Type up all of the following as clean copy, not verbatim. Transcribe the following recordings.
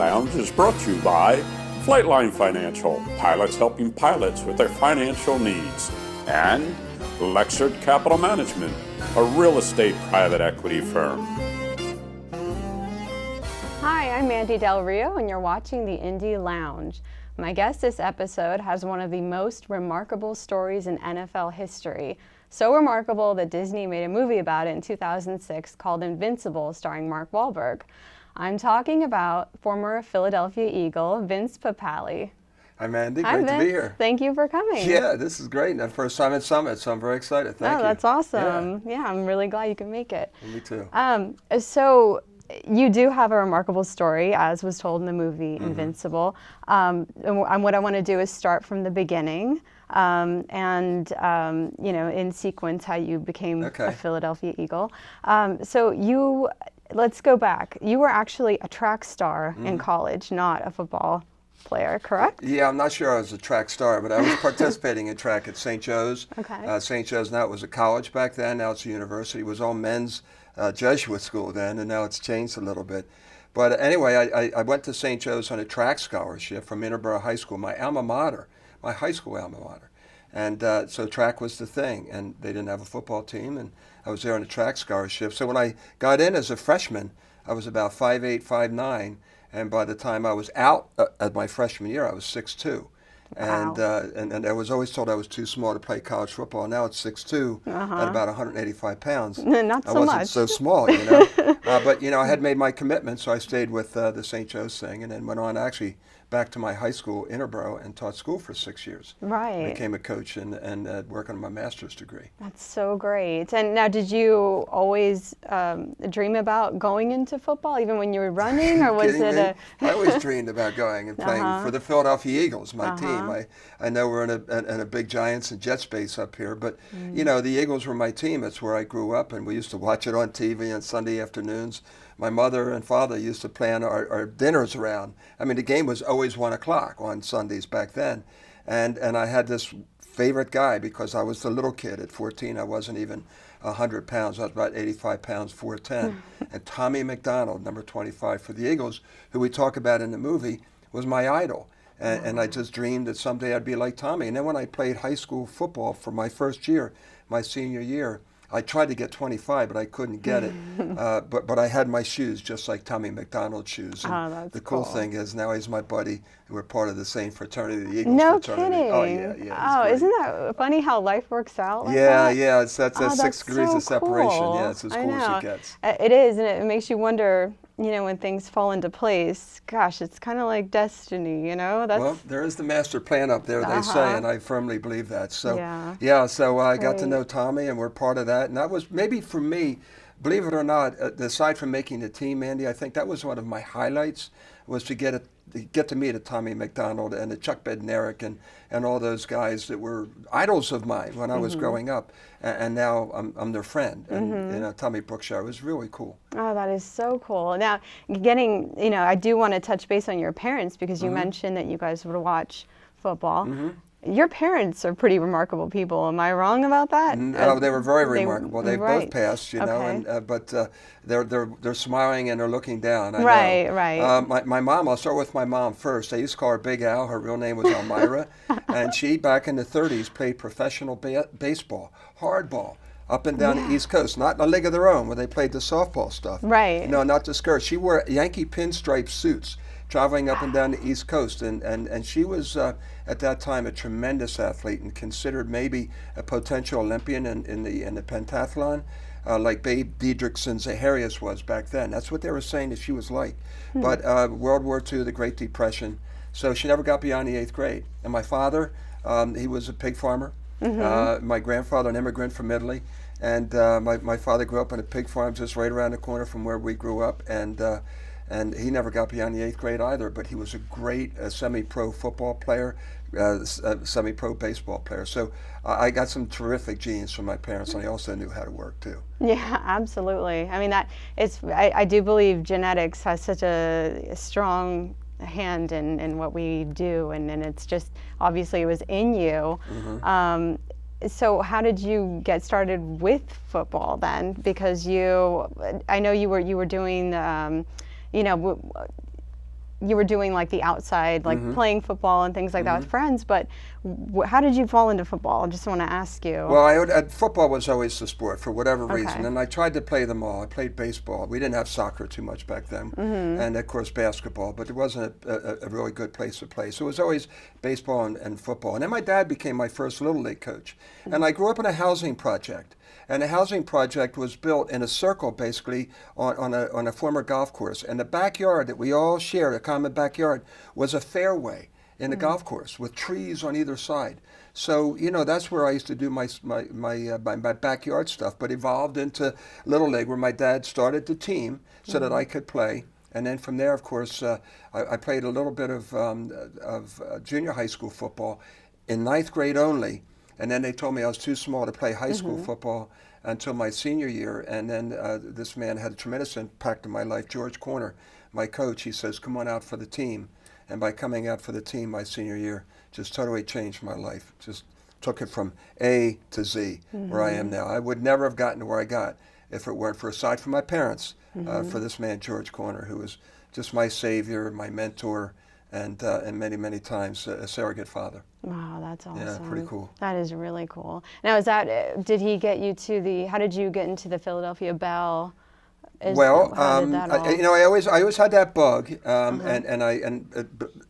Lounge is brought to you by Flightline Financial, pilots helping pilots with their financial needs, and Lexard Capital Management, a real estate private equity firm. Hi, I'm Mandy Del Rio, and you're watching the Indy Lounge. My guest this episode has one of the most remarkable stories in NFL history. So remarkable that Disney made a movie about it in 2006 called Invincible, starring Mark Wahlberg. I'm talking about former Philadelphia Eagle, Vince Papale. Hi, Mandy. Hi, Great Vince. to be here. Thank you for coming. Yeah, this is great. My first time at Summit, so I'm very excited. Thank you. That's awesome. Yeah, I'm really glad you can make it. Me too. So you do have a remarkable story, as was told in the movie Invincible. And what I want to do is start from the beginning and in sequence how you became a Philadelphia Eagle. Let's go back. You were actually a track star in college, not a football player, correct? Yeah, I'm not sure I was a track star, but I was participating in track at St. Joe's. Okay. St. Joe's, now it was a college back then, now it's a university. It was all men's Jesuit school then, and now it's changed a little bit. But anyway, I went to St. Joe's on a track scholarship from Interborough High School, my alma mater, my high school alma mater. And so track was the thing, and they didn't have a football team, and I was there on a track scholarship. So when I got in as a freshman, I was about 5'8", 5'9", and by the time I was out at my freshman year, I was 6'2". Wow. And I was always told I was too small to play college football. Now it's 6'2", at about 185 pounds. Not so I wasn't much. so small, but I had made my commitment, so I stayed with the St. Joe's thing, and then went on actually back to my high school, Interborough, and taught school for 6 years. Right. Became a coach and working on my master's degree. That's so great. And now, did you always dream about going into football, even when you were running, or was it I always dreamed about going and playing for the Philadelphia Eagles, my team. I know we're in a big Giants and Jets base up here, but the Eagles were my team. That's where I grew up, and we used to watch it on TV on Sunday afternoons. My mother and father used to plan our dinners around. I mean, the game was always 1 o'clock on Sundays back then. And I had this favorite guy because I was the little kid at 14. I wasn't even 100 pounds. I was about 85 pounds, 4'10". And Tommy McDonald, number 25 for the Eagles, who we talk about in the movie, was my idol. And I just dreamed that someday I'd be like Tommy. And then when I played high school football for my first year, my senior year, I tried to get 25, but I couldn't get it. But I had my shoes just like Tommy McDonald's shoes. And the cool thing is now he's my buddy, and we're part of the same fraternity, the Eagles fraternity. Kidding. Oh, yeah. Oh, isn't that funny how life works out like that? that? Yeah. That's 6 degrees so of separation. Cool. Yeah, it's as cool as it gets. It is, and it makes you wonder, when things fall into place. Gosh, it's kind of like destiny, Well, there is the master plan up there, they say, and I firmly believe that. So, so I got to know Tommy, and we're part of that. And that was maybe for me, believe it or not, aside from making the team, Andy, I think that was one of my highlights, was to get to meet a Tommy McDonald and a Chuck Bednarik and all those guys that were idols of mine when I was growing up, and now I'm their friend. And Tommy Brookshire was really cool. Oh, that is so cool. Now, I do want to touch base on your parents, because you mentioned that you guys would watch football. Your parents are pretty remarkable people. Am I wrong about that? No, they were very remarkable. They both passed, but they're smiling and they're looking down. I know. Right. My mom, I'll start with my mom first. I used to call her Big Al. Her real name was Elmira. And she, back in the 30s, played professional baseball, hardball, up and down the East Coast. Not in a league of their own where they played the softball stuff. Right. No, not the skirts. She wore Yankee pinstripe suits, traveling up and down the East Coast, and she was at that time a tremendous athlete and considered maybe a potential Olympian in the pentathlon, like Babe Didrikson Zaharias was back then. That's what they were saying that she was like. But World War II, the Great Depression, so she never got beyond the 8th grade. And my father, he was a pig farmer. My grandfather, an immigrant from Italy, and my father grew up on a pig farm just right around the corner from where we grew up, and he never got beyond the 8th grade either, but he was a great semi-pro football player, semi-pro baseball player. So I got some terrific genes from my parents, and I also knew how to work too. Yeah, absolutely. I mean, I do believe genetics has such a strong hand in what we do, and it's just, obviously it was in you. So how did you get started with football then? Because I know you were doing you were doing like the outside, like playing football and things like that with friends, but how did you fall into football? I just want to ask you. Well, football was always the sport for whatever reason, and I tried to play them all. I played baseball. We didn't have soccer too much back then, and of course basketball, but it wasn't a really good place to play. So it was always baseball and football. And then my dad became my first Little League coach. And I grew up in a housing project. And the housing project was built in a circle, basically, on a former golf course. And the backyard that we all shared, a common backyard, was a fairway in the golf course with trees on either side. So, you know, that's where I used to do my backyard stuff, but evolved into Little League, where my dad started the team so that I could play. And then from there, of course, I played a little bit of junior high school football in 9th grade only. And then they told me I was too small to play high school football until my senior year. And then this man had a tremendous impact on my life, George Corner, my coach. He says, come on out for the team. And by coming out for the team my senior year, just totally changed my life. Just took it from A to Z, where I am now. I would never have gotten to where I got if it weren't for, aside from my parents, for this man, George Corner, who was just my savior, my mentor, and many, many times a surrogate father. Wow, that's awesome. Yeah, pretty cool. That is really cool. Now, did he get you to how did you get into the Philadelphia Bell? Well, you know, I always had that bug,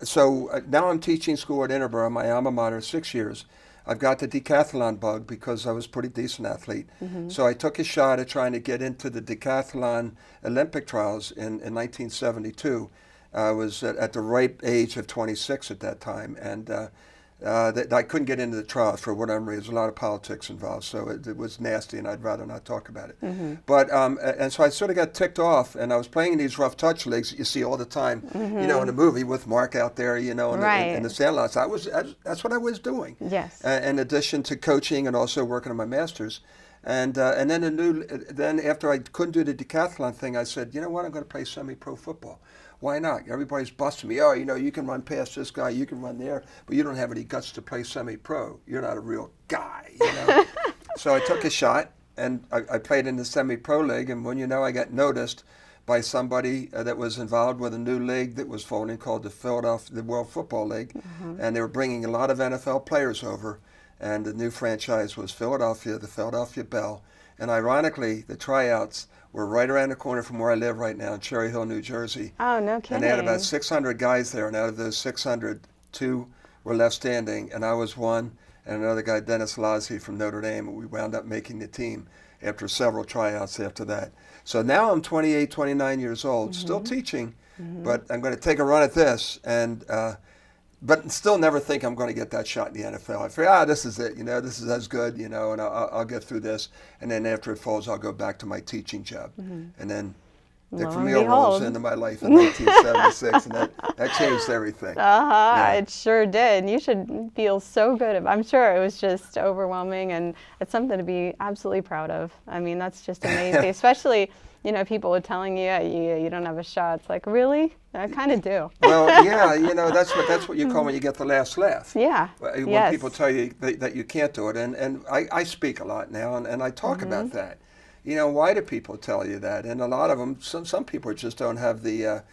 so now I'm teaching school at Interborough, my alma mater, 6 years. I've got the decathlon bug because I was a pretty decent athlete. So I took a shot at trying to get into the decathlon Olympic trials in 1972. I was at the ripe age of 26 at that time, and I couldn't get into the trials for whatever reason. There's a lot of politics involved, so it was nasty, and I'd rather not talk about it. But and so I sort of got ticked off, and I was playing in these rough touch leagues that you see all the time, you know, in a movie with Mark out there, you know, in the sandlots. That's what I was doing. Yes. In addition to coaching and also working on my master's. And then after I couldn't do the decathlon thing, I said, you know what, I'm going to play semi-pro football. Why not? Everybody's busting me. Oh, you know, you can run past this guy, you can run there, but you don't have any guts to play semi-pro. You're not a real guy, you know. So I took a shot, and I played in the semi-pro league, and when you know, I got noticed by somebody that was involved with a new league that was folding called the World Football League, and they were bringing a lot of NFL players over, and the new franchise was Philadelphia, the Philadelphia Bell. And ironically, the tryouts were right around the corner from where I live right now in Cherry Hill, New Jersey. Oh, no kidding. And they had about 600 guys there, and out of those 600, 2 were left standing, and I was one, and another guy, Dennis Lazzi from Notre Dame, and we wound up making the team after several tryouts after that. So now I'm 28, 29 years old, still teaching, but I'm going to take a run at this, and but still never think I'm going to get that shot in the NFL. I figure, this is it, you know, this is as good, you know, and I'll get through this. And then after it falls, I'll go back to my teaching job. And then Dick Vermeil rolls into my life in 1976, and that changed everything. It sure did. You should feel so good. I'm sure it was just overwhelming, and it's something to be absolutely proud of. I mean, that's just amazing, especially, you know, people were telling you, you don't have a shot. It's like, really? I kind of do. Well, yeah, you know, that's what you call when you get the last laugh. Yeah. When people tell you that you can't do it. And I speak a lot now, and I talk about that. You know, why do people tell you that? And a lot of them, some people just don't have the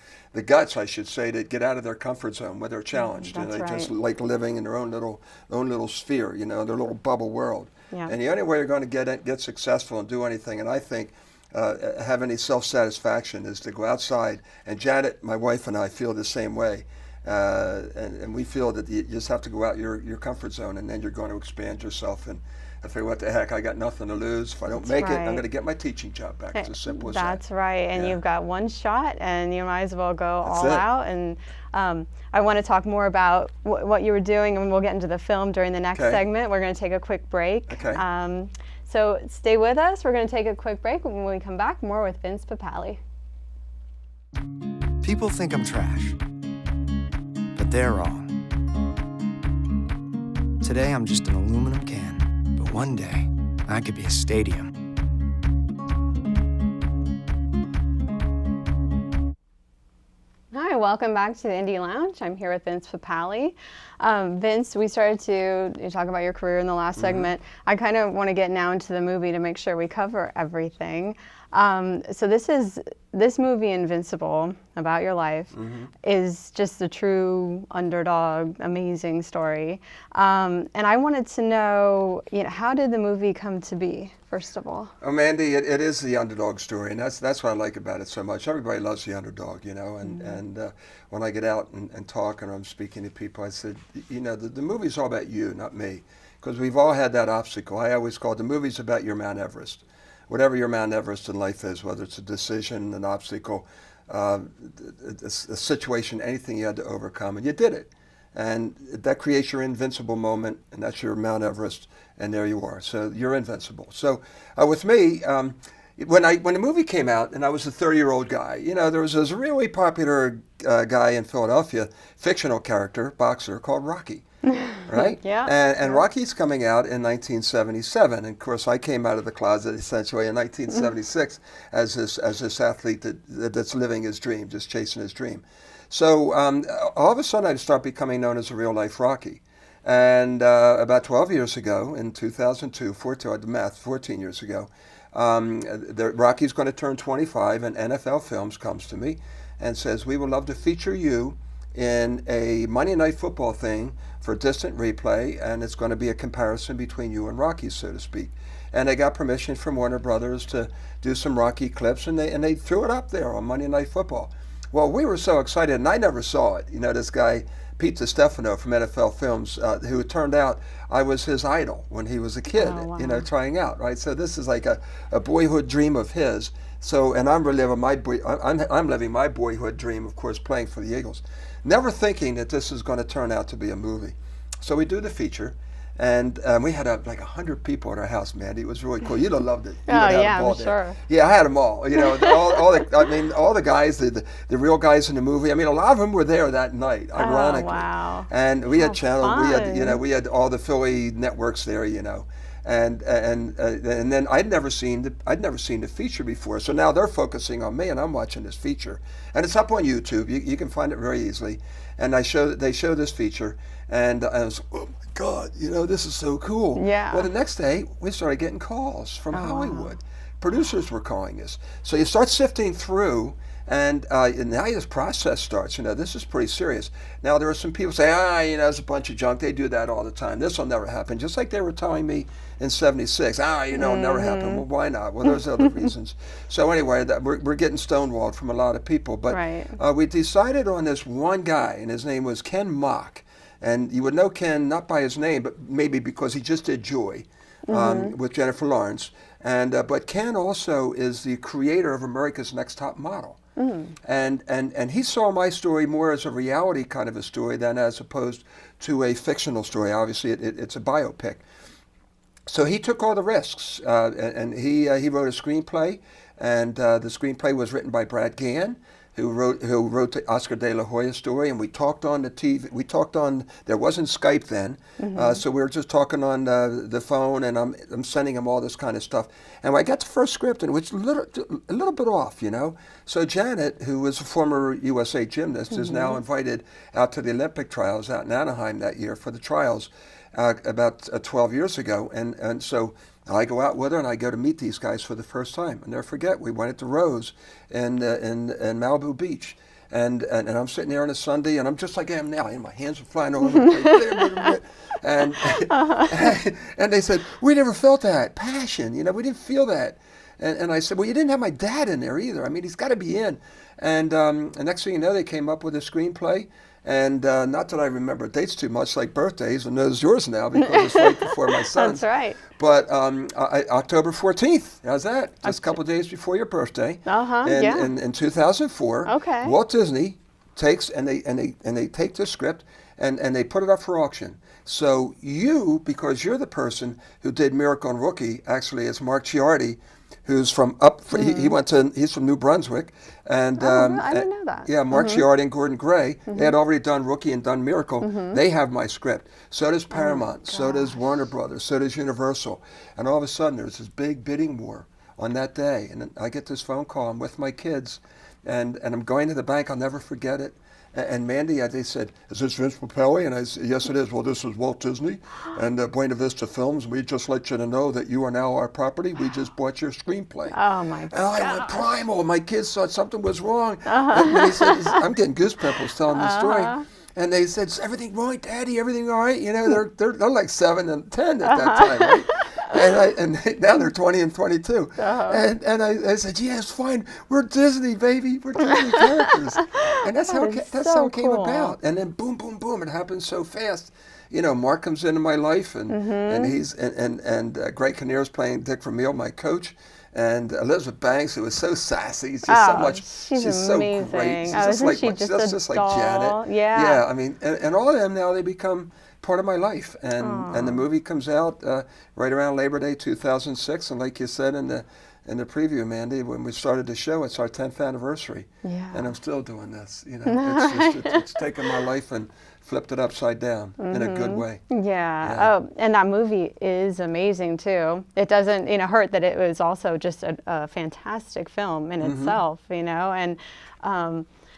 guts, I should say, to get out of their comfort zone where they're challenged. That's and they right. just like living in their own little sphere, you know, their little bubble world. Yeah. And the only way you're going to get successful and do anything, and I think have any self-satisfaction, is to go outside. And Janet, my wife, and I feel the same way. And we feel that you just have to go out your comfort zone, and then you're going to expand yourself. And I figure, what the heck, I got nothing to lose. If I don't make it, I'm going to get my teaching job back. It's as simple as that. That's right. And you've got one shot, and you might as well go all out. And I want to talk more about what you were doing, and we'll get into the film during the next segment. We're going to take a quick break. Okay. So stay with us. We're going to take a quick break. When we come back, more with Vince Papale. People think I'm trash, but they're wrong. Today I'm just an aluminum can, but one day I could be a stadium. Hi, welcome back to the Indie Lounge. I'm here with Vince Papale. Vince, we started to talk about your career in the last segment. I kind of want to get now into the movie to make sure we cover everything. So this is this movie, Invincible, about your life, is just a true underdog, amazing story. And I wanted to know, how did the movie come to be, first of all? Oh, Mandy, it is the underdog story, and that's what I like about it so much. Everybody loves the underdog, and when I get out and talk and I'm speaking to people, I said, the movie's all about you, not me, because we've all had that obstacle. I always call it the movie's about your Mount Everest. Whatever your Mount Everest in life is, whether it's a decision, an obstacle, a situation, anything you had to overcome, and you did it. And that creates your invincible moment, and that's your Mount Everest, and there you are. So you're invincible. So with me, when the movie came out, and I was a 30-year-old guy, there was this really popular guy in Philadelphia, fictional character, boxer, called Rocky. Right? Yeah. And Rocky's coming out in 1977. And of course, I came out of the closet essentially in 1976 as this athlete that's living his dream, just chasing his dream. So all of a sudden, I start becoming known as a real-life Rocky. And about 12 years ago, in 2002, 14 years ago, Rocky's going to turn 25, and NFL Films comes to me and says, "We would love to feature you in a Monday Night Football thing for distant replay, and it's going to be a comparison between you and Rocky, so to speak." And they got permission from Warner Brothers to do some Rocky clips, and they threw it up there on Monday Night Football. Well, we were so excited, and I never saw it. This guy, Pete DiStefano from NFL Films, who it turned out I was his idol when he was a kid, trying out, right? So this is like a boyhood dream of his. So, and I'm living my boyhood dream, of course, playing for the Eagles. Never thinking that this is going to turn out to be a movie. So we do the feature, and we had like 100 people at our house, Mandy. It was really cool. You'd have loved it. I'm sure. Yeah, I had them all. All the guys, the real guys in the movie. I mean, a lot of them were there that night, ironically. Oh, wow. And we had channels. Fun. We had all the Philly networks there. And then I'd never seen the feature before, so now they're focusing on me, and I'm watching this feature, and it's up on YouTube. You can find it very easily, and they show this feature, and I was, oh my God, this is so cool. Yeah. Well, the next day we started getting calls from Hollywood. Wow. Producers were calling us, so you start sifting through. And now this process starts. This is pretty serious. Now there are some people say, it's a bunch of junk. They do that all the time. This will never happen. Just like they were telling me in '76, it'll never happen. Well, why not? Well, there's other reasons. So anyway, we're getting stonewalled from a lot of people. But right. We decided on this one guy, and his name was Ken Mock. And you would know Ken not by his name, but maybe because he just did Joy with Jennifer Lawrence. And but Ken also is the creator of America's Next Top Model. And he saw my story more as a reality kind of a story than as opposed to a fictional story. Obviously, it's a biopic. So he took all the risks, and he wrote a screenplay, and the screenplay was written by Brad Gann, who wrote the Oscar de la Hoya story, and we talked on the TV. There wasn't Skype then, so we were just talking on the phone, and I'm sending him all this kind of stuff. And I got the first script, and it was a little bit off, So Janet, who was a former USA gymnast, is now invited out to the Olympic trials out in Anaheim that year for the trials about 12 years ago, and so I go out with her, and I go to meet these guys for the first time. I'll never forget, we went to Rose in Malibu Beach. And I'm sitting there on a Sunday, and I'm just like I am now. And my hands are flying all over the place. And they said, we never felt that passion. We didn't feel that. And I said, well, you didn't have my dad in there either. I mean, he's got to be in. And the next thing you know, they came up with a screenplay. And not that I remember dates too much, like birthdays, and those yours now because it's right before my son's. That's right. But October 14th, how's that? Just a couple of days before your birthday. In 2004, okay. Walt Disney takes and they take the script and they put it up for auction. So you, because you're the person who did Miracle on Rookie, actually it's Mark Ciardi, who's from he's from New Brunswick, and I didn't know that. Yeah, Mark Ciardi and Gordon Gray, they had already done Rookie and done Miracle. They have my script. So does Paramount. So does Warner Brothers. So does Universal. And all of a sudden, there's this big bidding war on that day, and I get this phone call. I'm with my kids, and I'm going to the bank. I'll never forget it. And Mandy, they said, "Is this Vince Papale?" And I said, "Yes, it is." "Well, this is Walt Disney and Buena Vista Films. We just let you to know that you are now our property. We just bought your screenplay." Oh my God. And I went primal. My kids thought something was wrong. And they said, I'm getting goosebumps telling the story. And they said, "Is everything right, Daddy? Everything all right?" You know, they're like 7 and 10 at that time, right? Now they're 20 and 22. And I said, "Yeah, it's fine. We're Disney, baby. We're Disney characters." And that's how it came about. And then boom, boom, boom. It happened so fast. You know, Mark comes into my life, and he's Greg Kinnear's playing Dick Vermeil, my coach. And Elizabeth Banks, who was so sassy, she's so much. She's amazing. So great. She's just like Janet. Yeah. I mean, and all of them now, they become part of my life. And the movie comes out right around Labor Day 2006. And like you said in the preview, Mandy, when we started the show, it's our 10th anniversary. Yeah. And I'm still doing this. You know, it's taken my life and flipped it upside down in a good way. Yeah. Oh, and that movie is amazing too. It doesn't, hurt that it was also just a fantastic film in itself, and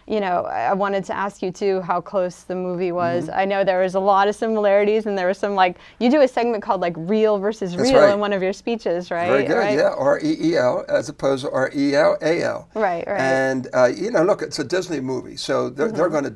I wanted to ask you too how close the movie was. I know there was a lot of similarities, and there was some you do a segment called real versus real in one of your speeches, right? Very good, right? yeah, REEL as opposed to RELAL. Right. And look, it's a Disney movie, so they're going to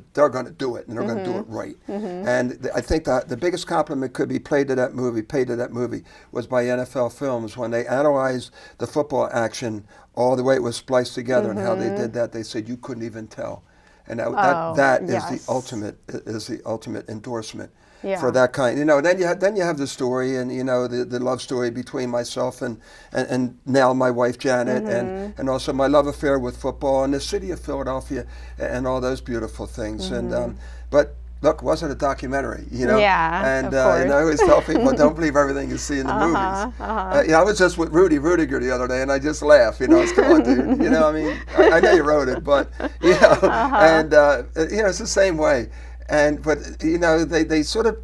do it, and they're going to do it right. And I think that the biggest compliment could be paid to that movie was by NFL Films when they analyzed the football action, all the way it was spliced together, and how they did that. They said you couldn't even tell, and that is the ultimate endorsement for that kind. Then you have the story, and the love story between myself and now my wife Janet, and also my love affair with football and the city of Philadelphia, and all those beautiful things. But look, was it a documentary? Yeah, and I always tell people, don't believe everything you see in the movies. I was just with Rudy Rudiger the other day, and I just laughed. It's come on, dude. I mean, I know you wrote it, but and it's the same way. But they sort of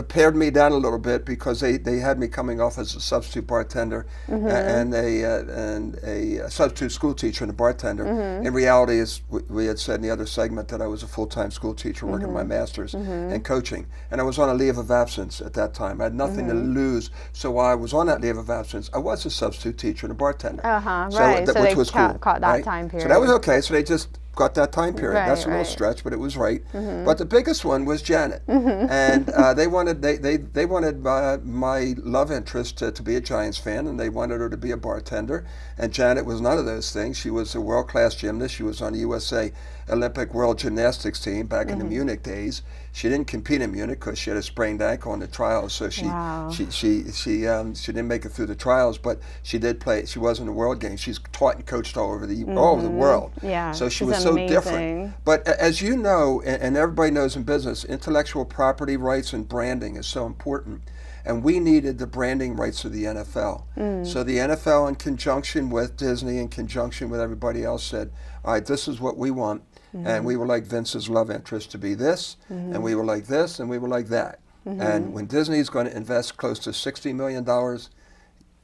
pared me down a little bit because they had me coming off as a substitute bartender and a substitute school teacher and a bartender. In reality, as we had said in the other segment, that I was a full-time school teacher working my master's and coaching. And I was on a leave of absence at that time. I had nothing to lose. So while I was on that leave of absence, I was a substitute teacher and a bartender. Which was cool. Caught that time period. So that was okay. So they just got that time period. That's a little stretch, but it was right. But the biggest one was Janet, and they wanted my love interest to be a Giants fan, and they wanted her to be a bartender. And Janet was none of those things. She was a world-class gymnast. She was on the USA Olympic World Gymnastics team back in the Munich days. She didn't compete in Munich because she had a sprained ankle in the trials, so she didn't make it through the trials. But she did play. She was in the World Games. She's taught and coached all over the world. Yeah, so she was so different. But as you know, and everybody knows in business, intellectual property rights and branding is so important. And we needed the branding rights of the NFL. So the NFL, in conjunction with Disney, in conjunction with everybody else, said, all right, this is what we want. And we would like Vince's love interest to be this, and we would like this, and we would like that. And when Disney's going to invest close to $60 million,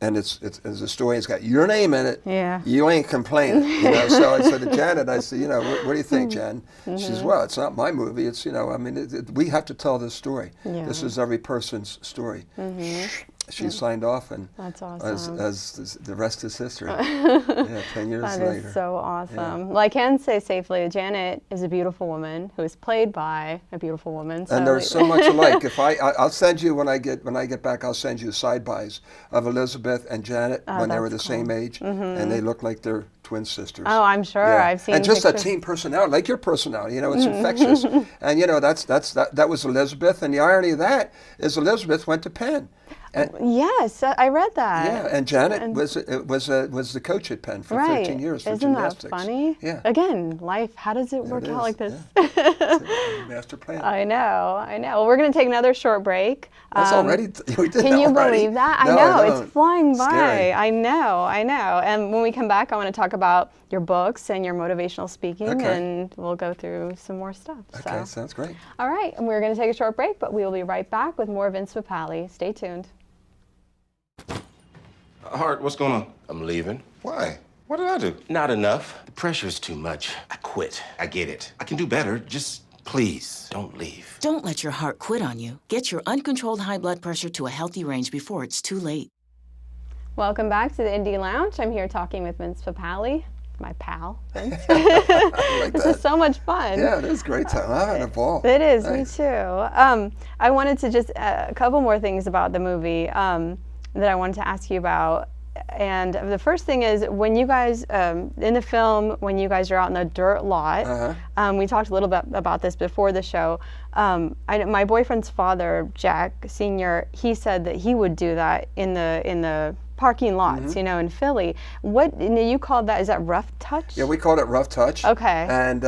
and it's a story, it's got your name in it, you ain't complaining. So I said to Janet, I said, what do you think, Jan? She says, well, it's not my movie. It's, we have to tell this story. This is every person's story. She signed off, and that's awesome. As the rest is history. 10 years later. That is so awesome. Well, I can say safely that Janet is a beautiful woman who is played by a beautiful woman. And there's so much alike. If I'll send you when I get back, I'll send you side-bys of Elizabeth and Janet when they were the same age, and they look like they're twin sisters. Oh, I'm sure. I've seen. And just pictures. a team personality, like your personality. It's infectious. And that was Elizabeth. And the irony of that is Elizabeth went to Penn. Yes, I read that. Yeah, and Janet was the coach at Penn for 13 years for gymnastics. Isn't that funny? Yeah. Again, life, how does it work out like this? Yeah. Master plan. I know. Well, we're going to take another short break. That's already, we did Can you already. believe that? No, I know, it's flying by. Scary. I know. And when we come back, I want to talk about your books and your motivational speaking, and we'll go through some more stuff. Okay, sounds great. All right, and we're going to take a short break, but we will be right back with more Vince Papale. Stay tuned. Hart, what's going on? I'm leaving. Why? What did I do? Not enough. The pressure's too much. I quit. I get it. I can do better. Just Please, don't leave. Don't let your heart quit on you. Get your uncontrolled high blood pressure to a healthy range before it's too late. Welcome back to the Indie Lounge. I'm here talking with Vince Papale, my pal, Vince. Like This that. is so much fun. Yeah, it is a great time. I'm having a ball. It is, Nice. me too. I wanted to just, a couple more things about the movie that I wanted to ask you about. And the first thing is, when you guys, in the film, when you guys are out in the dirt lot, we talked a little bit about this before the show. My boyfriend's father, Jack Sr., he said that he would do that in the parking lots, you know, in Philly. You called that, is that rough touch? Yeah, we called it Rough Touch. Okay. And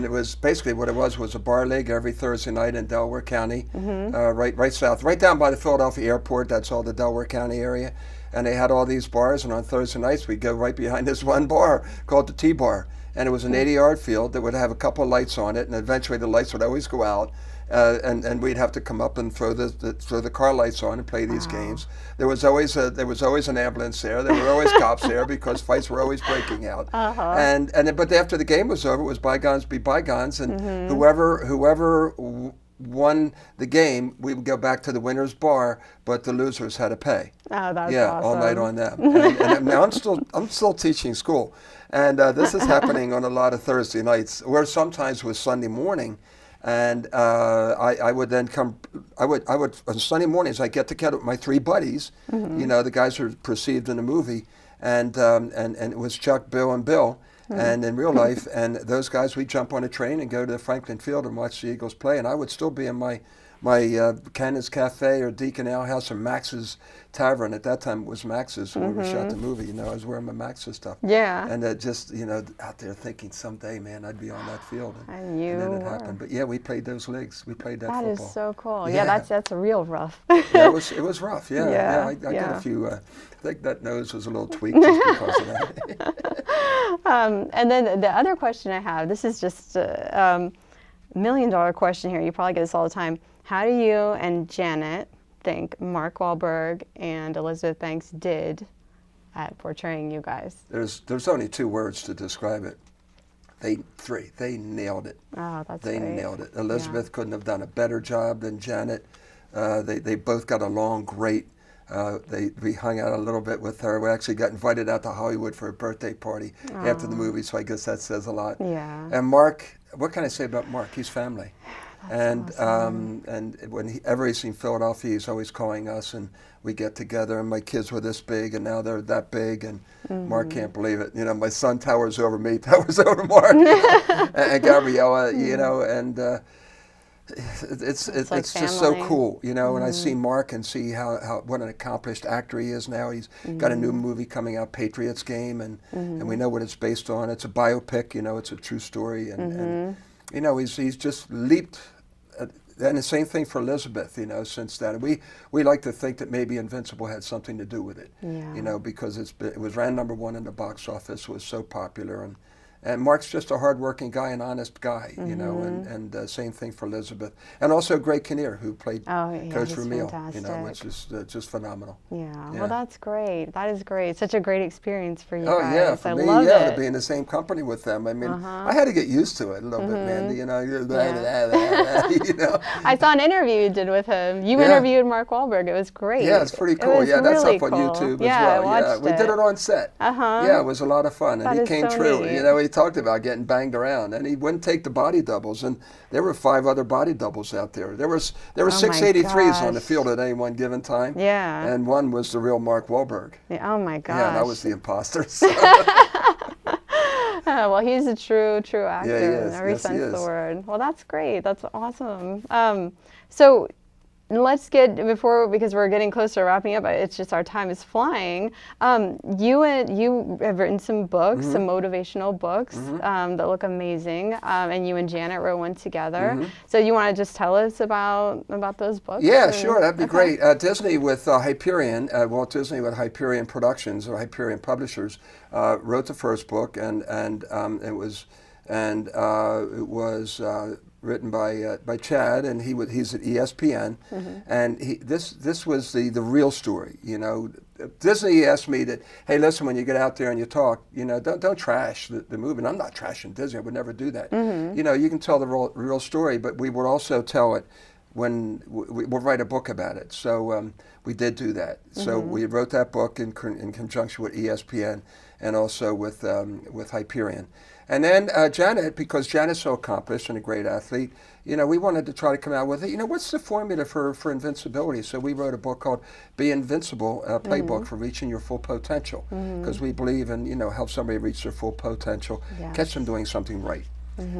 it was basically what it was a bar league every Thursday night in Delaware County, right south, right down by the Philadelphia airport. That's all the Delaware County area. And they had all these bars, and on Thursday nights we'd go right behind this one bar called the T-Bar. And it was an 80-yard field that would have a couple of lights on it, and eventually the lights would always go out. And we'd have to come up and throw the car lights on and play these games. There was always an ambulance there. There were always cops there because fights were always breaking out. But after the game was over, it was bygones be bygones, and whoever won the game, we would go back to the winner's bar, but the losers had to pay. Oh, that's yeah, awesome. all night on them. And now I'm still teaching school, and this is happening on a lot of Thursday nights, where sometimes was Sunday morning. And I would then on Sunday mornings, I get together with my three buddies, you know, the guys who are perceived in the movie, and it was Chuck, Bill, and Bill, and in real life, and those guys, we'd jump on a train and go to the Franklin Field and watch the Eagles play, and I would still be in my Cannon's Cafe or Deacon Ale House or Max's Tavern. At that time it was Max's when we shot the movie. You know, I was wearing my Max's stuff. Yeah. And just, you know, out there thinking someday, man, I'd be on that field. And then it happened. But yeah, we played those leagues. We played that football. That is so cool. Yeah, that's a real rough. Yeah, it was rough. Yeah. I got a few. I think that nose was a little tweaked just because of that. And then the other question I have, this is just a $1 million question here. You probably get this all the time. How do you and Janet think Mark Wahlberg and Elizabeth Banks did at portraying you guys? There's only two words to describe it. Three. They nailed it. Oh, that's They great. nailed it. Elizabeth couldn't have done a better job than Janet. They both got along great. We hung out a little bit with her. We actually got invited out to Hollywood for a birthday party after the movie, so I guess that says a lot. Yeah. And Mark, what can I say about Mark? He's family. That's awesome. And whenever he's in Philadelphia, he's always calling us, and we get together. And my kids were this big, and now they're that big, and Mark can't believe it. You know, my son towers over me, towers over Mark, and Gabriella. You know, and it's like just so family. cool. You know, and I see Mark and see how what an accomplished actor he is now. He's got a new movie coming out, Patriots Game, and we know what it's based on. It's a biopic. You know, it's a true story, and you know, he's just leaped. And the same thing for Elizabeth, you know, since then. We like to think that maybe Invincible had something to do with it, you know, because it was ran #1 in the box office, was so popular. And Mark's just a hardworking guy, an honest guy, you know, and same thing for Elizabeth. And also Greg Kinnear, who played Coach Ramil, you know, which is just phenomenal. Yeah, well, that's great. That is great. Such a great experience for you Oh, guys. yeah, for me, love to it. be in the same company with them. I mean, I had to get used to it a little bit, Mandy, you know. You know. I saw an interview you did with him. You interviewed Mark Wahlberg. It was great. Yeah, it's pretty cool. It was Yeah, that's really up on cool. YouTube Yeah, as I well. watched We did it on set. Yeah, it was a lot of fun, and That he is came so true. neat. You know, he talked about getting banged around, and he wouldn't take the body doubles, and there were 5 other body doubles out there. There were 683s on the gosh. field at any one given time. Yeah. And one was the real Mark Wahlberg. Yeah, oh my gosh. Yeah, that was the imposter. So. Well, he's a true actor. Yeah, he is. In every Yes, he sense of the is. word. Well, that's great. That's awesome. So let's get, because we're getting closer to wrapping up, it's just our time is flying. You have written some books, some motivational books that look amazing, and you and Janet wrote one together. So you want to just tell us about those books? Yeah, sure, that'd be great. Disney with Hyperion, Walt Disney with Hyperion Productions or Hyperion Publishers, wrote the first book, and it was written by Chad, and he's at ESPN, and this was the real story. You know, Disney asked me that, hey, listen, when you get out there and you talk, don't trash the movie. And I'm not trashing Disney. I would never do that. You can tell the real story, but we would also tell it when we'll write a book about it. So we did do that. So we wrote that book in conjunction with ESPN and also with Hyperion. And then Janet, because Janet's so accomplished and a great athlete, we wanted to try to come out with it. What's the formula for invincibility? So we wrote a book called Be Invincible, a playbook for reaching your full potential. Because we believe in, help somebody reach their full potential, catch them doing something right.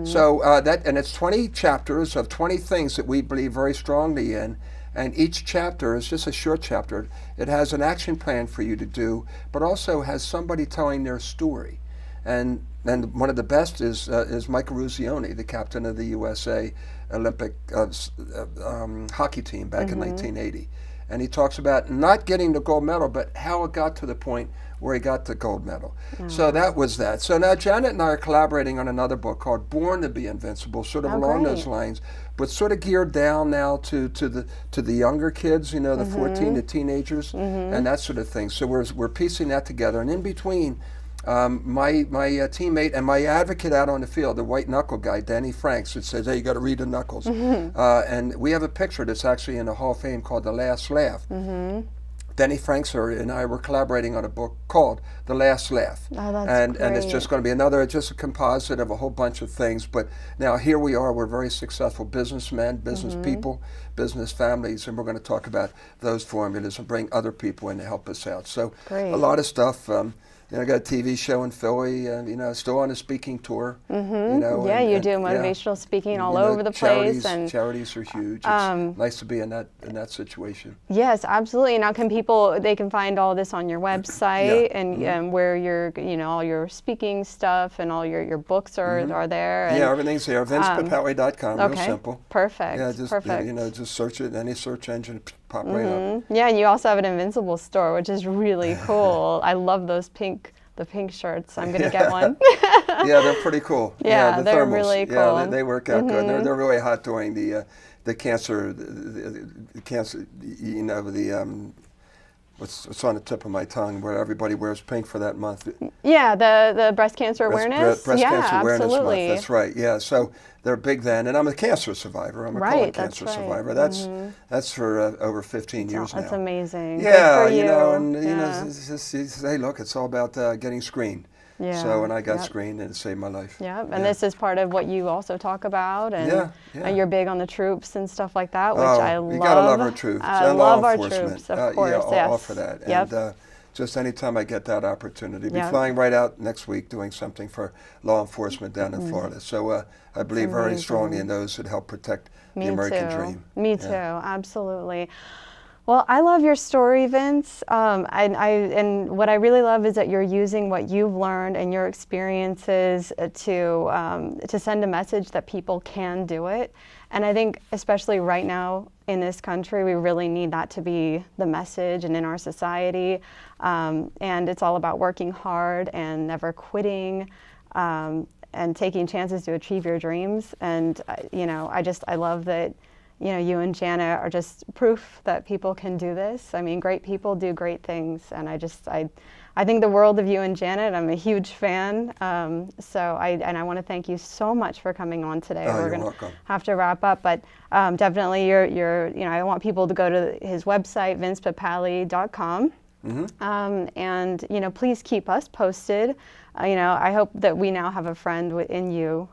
So and it's 20 chapters of 20 things that we believe very strongly in. And each chapter is just a short chapter. It has an action plan for you to do, but also has somebody telling their story. And one of the best is Michael Ruzioni, the captain of the USA Olympic hockey team back in 1980. And he talks about not getting the gold medal, but how it got to the point where he got the gold medal. So that was that. So now Janet and I are collaborating on another book called Born to be Invincible, sort of along those lines, but sort of geared down now to the younger kids, the 14 to teenagers, and that sort of thing. So we're piecing that together. And in between, my teammate and my advocate out on the field, the white knuckle guy, Danny Franks, that says, hey, you got to read the knuckles. And we have a picture that's actually in the Hall of Fame called The Last Laugh. Danny Franks and I were collaborating on a book called The Last Laugh. Oh, that's and it's just going to be just a composite of a whole bunch of things. But now here we are, we're very successful businessmen, business people, business families, and we're going to talk about those formulas and bring other people in to help us out. So a lot of stuff. I got a TV show in Philly, and still on a speaking tour. You do motivational speaking all over the place, and charities are huge. It's nice to be in that situation. Yes, absolutely. Now, they can find all this on your website, and where your all your speaking stuff and all your books are there. And, everything's there. VincePapale.com. Real simple. Perfect. Yeah, just perfect. Just search it. Any search engine, pop right up. Yeah, and you also have an Invincible store, which is really cool. I love those pink shirts. I'm gonna get one. Yeah, they're pretty cool. Yeah, they're thermals. Really cool. Yeah, they work out good. They're really hot during the cancer. The cancer. What's on the tip of my tongue, where everybody wears pink for that month. Yeah, the breast cancer awareness. Breast cancer awareness absolutely. month. That's right. Yeah, so they're big then, and I'm a cancer survivor. I'm a colon cancer survivor. That's for over 15 years now. That's amazing. Yeah, Good for you. It's just, hey, look, it's all about getting screened. Yeah. So when I got screened, it saved my life. Yeah, and this is part of what you also talk about, and you're big on the troops and stuff like that, which I love. You gotta love our troops. I love our troops, of course. All for that. And just anytime I get that opportunity, I'll be flying right out next week doing something for law enforcement down in Florida. So I believe very strongly in those that help protect the American dream. Me too, absolutely. Well, I love your story, Vince. And what I really love is that you're using what you've learned and your experiences to send a message that people can do it. And I think, especially right now in this country, we really need that to be the message, and in our society. And it's all about working hard and never quitting, and taking chances to achieve your dreams. And I love that. You and Jana are just proof that people can do this. I mean, great people do great things, and I think the world of you and Janet. I'm a huge fan. So I want to thank you so much for coming on today. We're going to have to wrap up, but definitely I want people to go to his website, vincepapale.com. And please keep us posted. I hope that we now have a friend in you.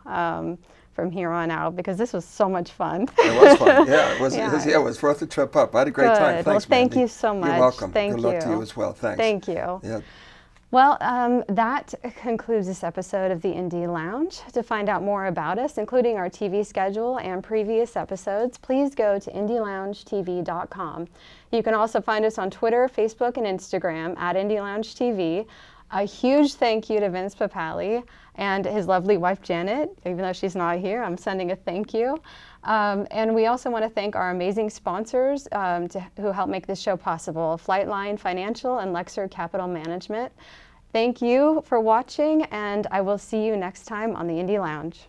From here on out, because this was so much fun. It was fun. Yeah, it was worth the trip up. I had a great time. Thanks, well, thank Mandy. you so much. You're welcome. Thank you. Good luck to you as well. Thanks. Thank you. Yeah. Well, that concludes this episode of the Indie Lounge. To find out more about us, including our TV schedule and previous episodes, please go to indieloungetv.com. You can also find us on Twitter, Facebook, and Instagram at Indie Lounge TV. A huge thank you to Vince Papale and his lovely wife, Janet. Even though she's not here, I'm sending a thank you. And we also want to thank our amazing sponsors who help make this show possible, Flightline Financial and Lexer Capital Management. Thank you for watching, and I will see you next time on the Indie Lounge.